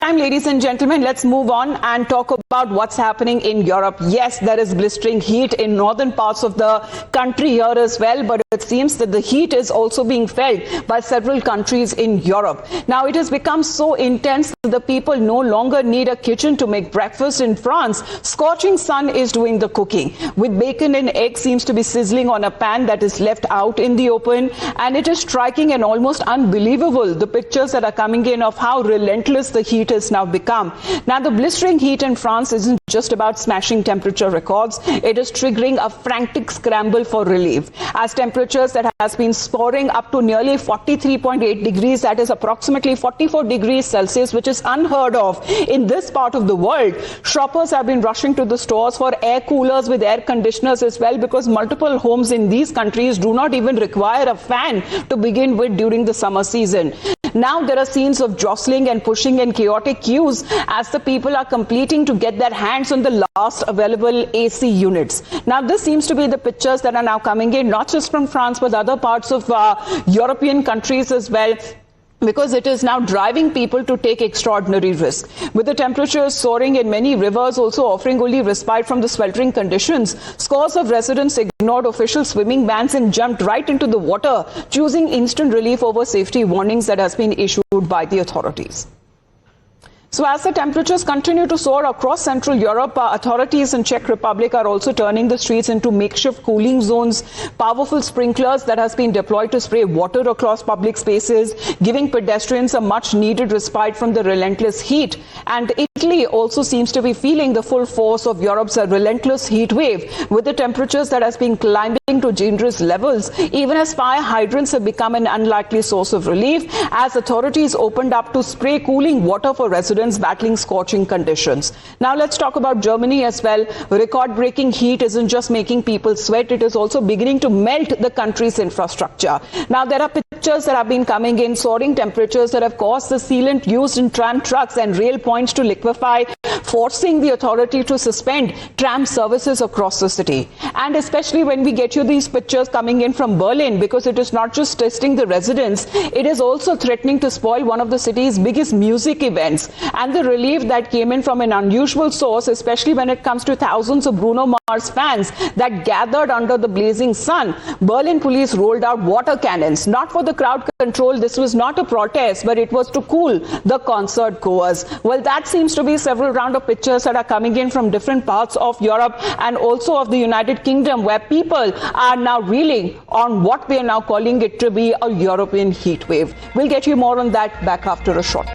time, ladies and gentlemen, let's move on and talk about what's happening in Europe. Yes, there is blistering heat in northern parts of the country here as well, but it seems that the heat is also being felt by several countries in Europe. Now, it has become so intense that the people no longer need a kitchen to make breakfast. In France, scorching sun is doing the cooking, with bacon and eggs seems to be sizzling on a pan that is left out in the open, and it is striking and almost unbelievable, the pictures that are coming in of how relentless the heat has now become. Now, the blistering heat in France isn't just about smashing temperature records. It is triggering a frantic scramble for relief, as temperatures that has been soaring up to nearly 43.8 degrees, that is approximately 44 degrees Celsius, which is unheard of in this part of the world. Shoppers have been rushing to the stores for air coolers with air conditioners as well, because multiple homes in these countries do not even require a fan to begin with during the summer season. Now there are scenes of jostling and pushing and chaotic queues as the people are completing to get their hands on the last available AC units. Now this seems to be the pictures that are now coming in, not just from France, but other parts of European countries as well, because it is now driving people to take extraordinary risks. With the temperatures soaring and many rivers also offering only respite from the sweltering conditions, scores of residents ignored official swimming bans and jumped right into the water, choosing instant relief over safety warnings that has been issued by the authorities. So as the temperatures continue to soar across Central Europe, authorities in Czech Republic are also turning the streets into makeshift cooling zones. Powerful sprinklers that has been deployed to spray water across public spaces, giving pedestrians a much needed respite from the relentless heat. And Italy also seems to be feeling the full force of Europe's relentless heat wave, with the temperatures that has been climbing to dangerous levels, even as fire hydrants have become an unlikely source of relief, as authorities opened up to spray cooling water for residents battling scorching conditions. Now let's talk about Germany as well. Record-breaking heat isn't just making people sweat, it is also beginning to melt the country's infrastructure. Now there are pictures that have been coming in, soaring temperatures that have caused the sealant used in tram trucks and rail points to liquefy, forcing the authority to suspend tram services across the city. And especially when we get you these pictures coming in from Berlin, because it is not just testing the residents, it is also threatening to spoil one of the city's biggest music events. And the relief that came in from an unusual source, especially when it comes to thousands of Bruno Mars fans that gathered under the blazing sun. Berlin police rolled out water cannons, not for the crowd control. This was not a protest, but it was to cool the concert goers. Well, that seems to be several round of pictures that are coming in from different parts of Europe and also of the United Kingdom, where people are now reeling on what they are now calling it to be a European heat wave. We'll get you more on that back after a short